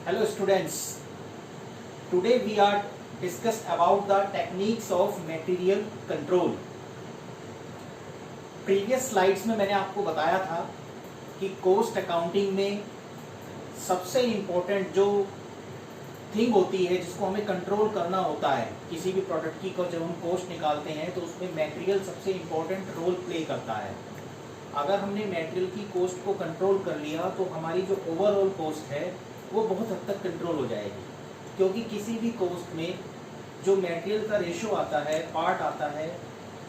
Hello students, today we are discuss about the techniques of material control. Previous slides में मैंने आपको बताया था कि कॉस्ट अकाउंटिंग में सबसे इम्पोर्टेंट जो थिंग होती है जिसको हमें कंट्रोल करना होता है किसी भी प्रोडक्ट की को जब हम कॉस्ट निकालते हैं तो उसमें मटेरियल सबसे इम्पोर्टेंट रोल प्ले करता है। अगर हमने मटेरियल की कॉस्ट को कंट्रोल कर लिया तो हमारी जो ओवरऑल कॉस्ट है वो बहुत हद तक कंट्रोल हो जाएगी, क्योंकि किसी भी कॉस्ट में जो मटेरियल का रेशो आता है, पार्ट आता है,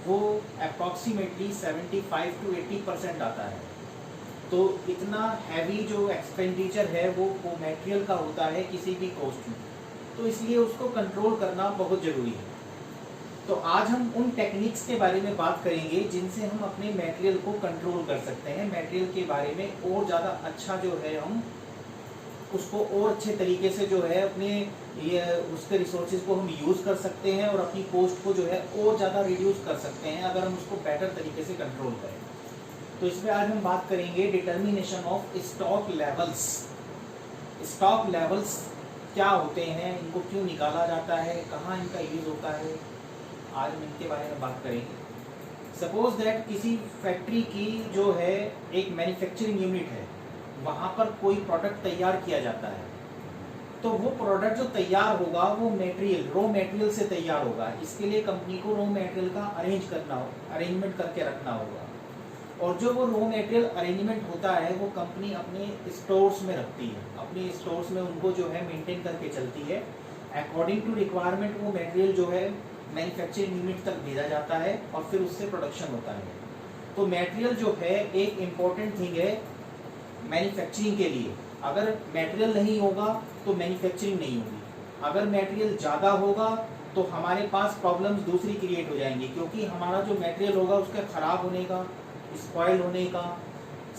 वो अप्रॉक्सीमेटली 75 to 80% आता है। तो इतना हैवी जो एक्सपेंडिचर है वो मटेरियल का होता है किसी भी कॉस्ट में, तो इसलिए उसको कंट्रोल करना बहुत ज़रूरी है। तो आज हम उन टेक्निक्स के बारे में बात करेंगे जिनसे हम अपने मटेरियल को कंट्रोल कर सकते हैं, मटेरियल के बारे में और ज़्यादा अच्छा जो है हम उसको और अच्छे तरीके से जो है अपने उसके रिसोर्सेज को हम यूज़ कर सकते हैं और अपनी कॉस्ट को जो है और ज़्यादा रिड्यूस कर सकते हैं अगर हम उसको बेटर तरीके से कंट्रोल करें। तो इसमें आज हम बात करेंगे determination of stock levels. Stock levels क्या होते हैं, इनको क्यों निकाला जाता है, कहाँ इनका यूज़ होता है, आज हम इनके बारे में बात करेंगे। सपोज दैट किसी फैक्ट्री की जो है एक मैन्युफैक्चरिंग यूनिट है, वहाँ पर कोई प्रोडक्ट तैयार किया जाता है, तो वो प्रोडक्ट जो तैयार होगा वो मटेरियल रॉ मटेरियल से तैयार होगा। इसके लिए कंपनी को रॉ मटेरियल का अरेंजमेंट करके रखना होगा, और जो वो रॉ मटेरियल अरेंजमेंट होता है वो कंपनी अपने स्टोर्स में रखती है, अपने स्टोर्स में उनको जो है मेंटेन करके चलती है। अकॉर्डिंग टू रिक्वायरमेंट वो मटेरियल जो है मैन्युफैक्चरिंग यूनिट तक भेजा जाता है और फिर उससे प्रोडक्शन होता है। तो मटेरियल जो है एक इम्पॉर्टेंट थिंग है मैन्युफैक्चरिंग के लिए। अगर मटेरियल नहीं होगा तो मैन्युफैक्चरिंग नहीं होगी। अगर मटेरियल ज़्यादा होगा तो हमारे पास प्रॉब्लम्स दूसरी क्रिएट हो जाएंगी, क्योंकि हमारा जो मटेरियल होगा उसके ख़राब होने का, स्पॉइल होने का,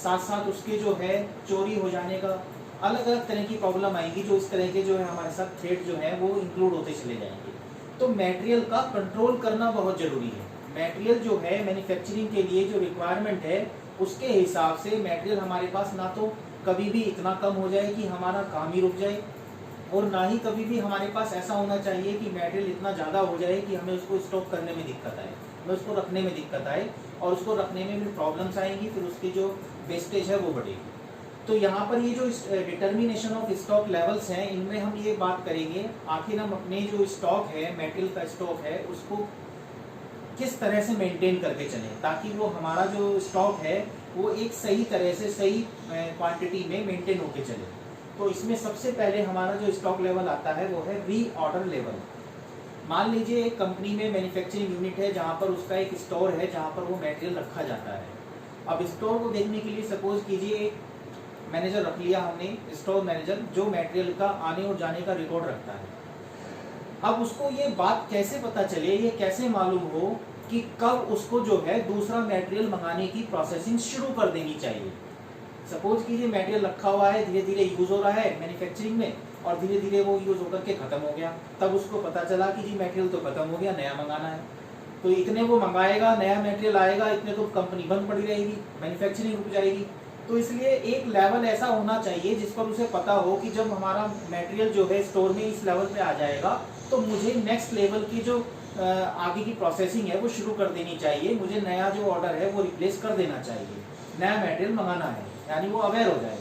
साथ साथ उसके जो है चोरी हो जाने का, अलग अलग तरह की प्रॉब्लम आएंगी जो इस तरह के जो है हमारे साथ थ्रेट जो है वो इंक्लूड होते चले जाएंगे। तो मटेरियल का कंट्रोल करना बहुत ज़रूरी है। मटेरियल जो है मैन्युफैक्चरिंग के लिए जो रिक्वायरमेंट है उसके हिसाब से मटेरियल हमारे पास ना तो कभी भी इतना कम हो जाए कि हमारा काम ही रुक जाए, और ना ही कभी भी हमारे पास ऐसा होना चाहिए कि मटेरियल इतना ज़्यादा हो जाए कि हमें उसको स्टॉक करने में दिक्कत आए, हमें उसको रखने में दिक्कत आए, और उसको रखने में भी प्रॉब्लम्स आएंगी, फिर उसकी जो वेस्टेज है वो बढ़ेगी। तो यहाँ पर ये जो डिटर्मिनेशन ऑफ स्टॉक लेवल्स हैं, इनमें हम ये बात करेंगे आखिर हम अपने जो स्टॉक है, मटेरियल का स्टॉक है, उसको किस तरह से मेंटेन करके चलें ताकि वो हमारा जो स्टॉक है वो एक सही तरह से सही क्वांटिटी में मेंटेन होके चले। तो इसमें सबसे पहले हमारा जो स्टॉक लेवल आता है वो है रीऑर्डर लेवल। मान लीजिए एक कंपनी में मैन्युफैक्चरिंग यूनिट है जहाँ पर उसका एक स्टोर है जहाँ पर वो मटेरियल रखा जाता है। अब स्टोर को देखने के लिए सपोज कीजिए एक मैनेजर रख लिया हमने, स्टोर मैनेजर, जो मटेरियल का आने और जाने का रिकॉर्ड रखता है। अब उसको ये बात कैसे पता चले, ये कैसे मालूम हो कि कब उसको जो है दूसरा मटेरियल मंगाने की प्रोसेसिंग शुरू कर देनी चाहिए। सपोज कीजिए मटेरियल रखा हुआ है, धीरे धीरे यूज हो रहा है मैन्युफैक्चरिंग में, और धीरे धीरे वो यूज होकर के खत्म हो गया। तब उसको पता चला कि जी मटेरियल तो खत्म हो गया, नया मंगाना है। तो इतने वो मंगाएगा, नया मटेरियल आएगा, इतने तो कंपनी बंद पड़ी रहेगी, मैन्युफैक्चरिंग रुक जाएगी। तो इसलिए एक लेवल ऐसा होना चाहिए जिस पर उसे पता हो कि जब हमारा मटेरियल जो है स्टोर में इस लेवल पे आ जाएगा तो मुझे नेक्स्ट लेवल की जो आगे की प्रोसेसिंग है वो शुरू कर देनी चाहिए, मुझे नया जो ऑर्डर है वो रिप्लेस कर देना चाहिए, नया मटेरियल मंगाना है, यानी वो अवेयर हो जाए।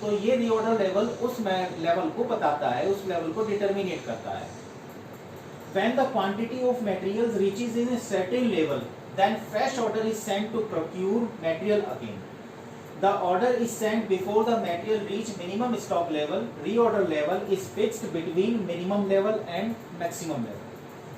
तो ये रीऑर्डर लेवल उस लेवल को बताता है, उस लेवल को डिटर्मिनेट करता है। When the quantity of materials reaches in a certain level, then fresh order is sent to procure material again. The order is sent before the material reach minimum stock level. Reorder level is fixed between minimum level and maximum level.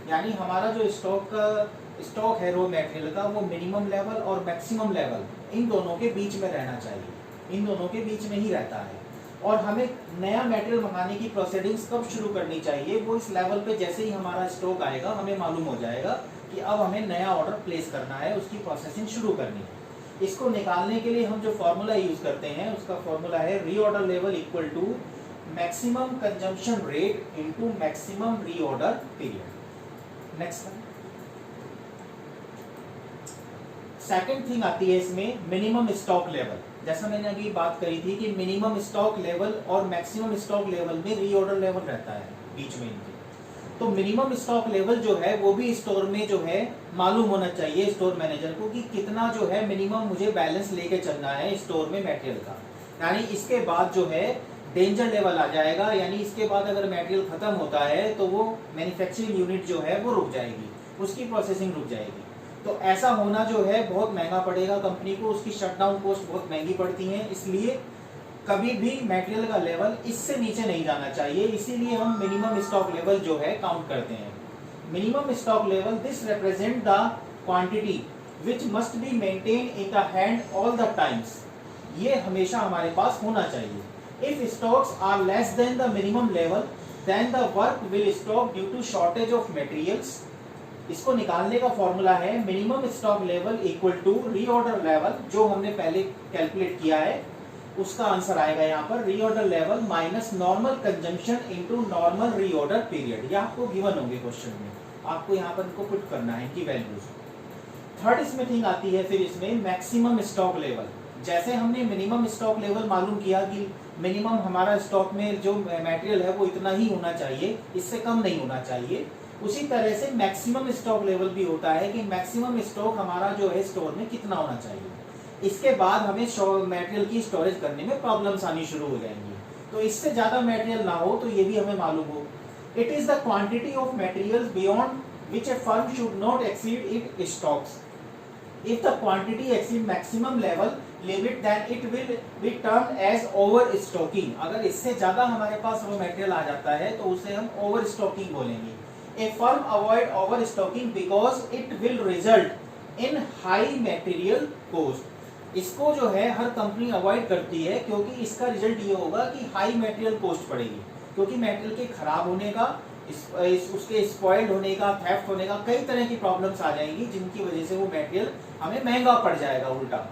यानी हमारा जो stock है raw material का वो minimum level और maximum level in दोनों के बीच में रहना चाहिए, इन दोनों के बीच में ही रहता है। और हमें नया मटेरियल मंगाने की प्रोसीडिंग्स कब शुरू करनी चाहिए, वो इस लेवल पे जैसे ही हमारा स्टॉक आएगा हमें मालूम हो जाएगा कि अब हमें नया ऑर्डर प्लेस करना है, उसकी प्रोसेसिंग शुरू करनी है। इसको निकालने के लिए हम जो फॉर्मूला यूज करते हैं उसका फॉर्मूला है reorder level equal to maximum consumption rate into maximum reorder period. Next second thing आती है इसमें मिनिमम स्टॉक लेवल। जैसा मैंने अभी बात करी थी कि मिनिमम स्टॉक लेवल और मैक्सिमम स्टॉक लेवल में रीऑर्डर लेवल रहता है बीच में इनके। तो मिनिमम स्टॉक लेवल जो है वो भी स्टोर में जो है मालूम होना चाहिए स्टोर मैनेजर को कि कितना जो है मिनिमम मुझे बैलेंस लेके चलना है स्टोर में मटेरियल का। यानी इसके बाद जो है डेंजर लेवल आ जाएगा, यानी इसके बाद अगर मटेरियल खत्म होता है तो वो मैन्युफैक्चरिंग यूनिट जो है वो रुक जाएगी, उसकी प्रोसेसिंग रुक जाएगी। तो ऐसा होना जो है बहुत महंगा पड़ेगा कंपनी को, उसकी शटडाउन कॉस्ट बहुत महंगी पड़ती है। इसलिए कभी भी मटेरियल का लेवल इससे नीचे नहीं जाना चाहिए, इसीलिए हम मिनिमम स्टॉक लेवल जो है काउंट करते हैं। Minimum stock level this represent the quantity which must be maintain in the hand all the times. ये हमेशा हमारे पास होना चाहिए। If stocks are less than the minimum level then the work will stop due to shortage of materials. इसको निकालने का formula है minimum stock level equal to reorder level, जो हमने पहले कैलकुलेट किया है उसका आंसर आएगा यहाँ पर reorder level minus normal consumption into normal reorder period. ये आपको गिवन होंगे क्वेश्चन में, आपको यहाँ पर इनको पुट करना है इनकी वैल्यूज। थर्ड इसमें थिंग आती है फिर इसमें मैक्सिमम स्टॉक लेवल। जैसे हमने मिनिमम स्टॉक लेवल मालूम किया कि मिनिमम हमारा स्टॉक में जो मटेरियल है वो इतना ही होना चाहिए, इससे कम नहीं होना चाहिए। उसी तरह से मैक्सिमम स्टॉक लेवल भी होता है कि मैक्सिमम स्टॉक हमारा जो है स्टोर में कितना होना चाहिए। इसके बाद हमें मटेरियल की स्टोरेज करने में प्रॉब्लम्स आनी शुरू हो जाएंगी। तो इससे ज्यादा मटेरियल ना हो तो ये भी हमें मालूम हो। It is the quantity of materials beyond which a firm should not exceed it stocks. If the quantity exceed maximum level limit then it will be termed as over stocking. अगर इससे ज्यादा हमारे पास वो मटेरियल आ जाता है तो उसे हम ओवर स्टॉकिंग बोलेंगे। A firm avoid overstocking because it will result in high material cost. इसको जो है हर कंपनी अवॉइड करती है क्योंकि इसका रिजल्ट ये होगा कि हाई मटेरियल कॉस्ट पड़ेगी, क्योंकि मटेरियल के खराब होने का, उसके स्पॉइल्ड होने का, थेफ्ट होने का, कई तरह की प्रॉब्लम्स आ जाएंगी जिनकी वजह से वो मटेरियल हमें महंगा पड़ जाएगा उल्टा।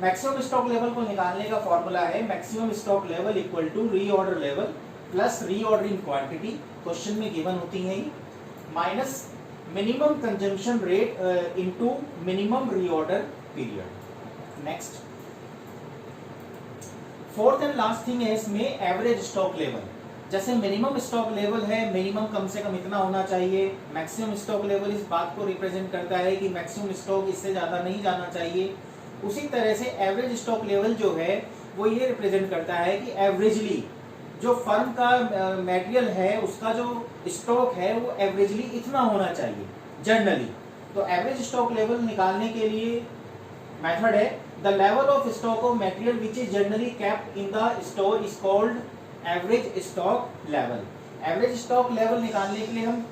मैक्सिमम स्टॉक लेवल को निकालने का फॉर्मूला है maximum stock level equal to reorder level plus reordering quantity, question में गिवन होती है, minus minimum consumption rate into minimum reorder period. Next fourth and last thing है इसमें एवरेज स्टॉक लेवल। जैसे मिनिमम स्टॉक लेवल है, minimum कम से कम इतना होना चाहिए। मैक्सिमम स्टॉक लेवल इस बात को रिप्रेजेंट करता है कि मैक्सिमम स्टॉक इससे ज्यादा नहीं जाना चाहिए। उसी तरह से एवरेज स्टॉक लेवल जो है वो ये रिप्रेजेंट करता है कि एवरेजली जो फर्म का मटेरियल है उसका जो स्टॉक है वो एवरेजली इतना होना चाहिए जनरली। तो एवरेज स्टॉक लेवल निकालने के लिए मेथड है the level of stock of material which is generally kept in the store is called average stock level. Average stock level निकालने के लिए हम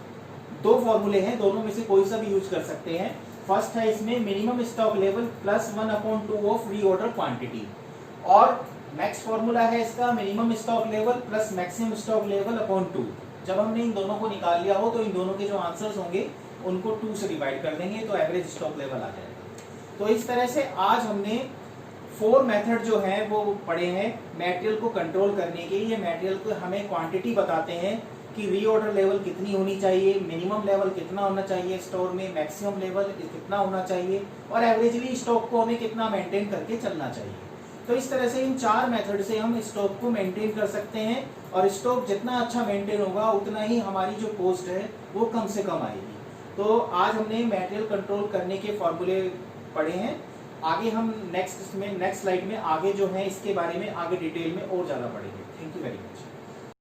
दो फॉर्मूले हैं, दोनों में से कोई सा भी यूज कर सकते हैं। फर्स्ट है इसमें minimum stock level plus 1/2 of reorder quantity, और नेक्स्ट फॉर्मूला है इसका minimum stock level plus maximum stock level upon 2। जब हमने इन दोनों को निकाल लिया हो तो इन दोनों के जो आंसर्स होंगे उनको 2 से डिवाइड कर देंगे तो एवरेज स्टॉक लेवल आ जाएगा। तो इस तरह से आज हमने 4 मेथड जो हैं वो पढ़े हैं मटेरियल को कंट्रोल करने के। ये मटेरियल को हमें क्वांटिटी बताते हैं कि रीऑर्डर लेवल कितनी होनी चाहिए, मिनिमम लेवल कितना होना चाहिए स्टोर में, मैक्सिमम लेवल कितना होना चाहिए, और एवरेजली स्टॉक को हमें कितना मेंटेन करके चलना चाहिए। तो इस तरह से इन 4 मेथड से हम स्टॉक को मेंटेन कर सकते हैं, और स्टॉक जितना अच्छा मेंटेन होगा उतना ही हमारी जो कॉस्ट है वो कम से कम आएगी। तो आज हमने मटेरियल कंट्रोल करने के फॉर्मूले पढ़े हैं। आगे हम नेक्स्ट स्लाइड में आगे जो है इसके बारे में आगे डिटेल में और ज़्यादा पढ़ेंगे।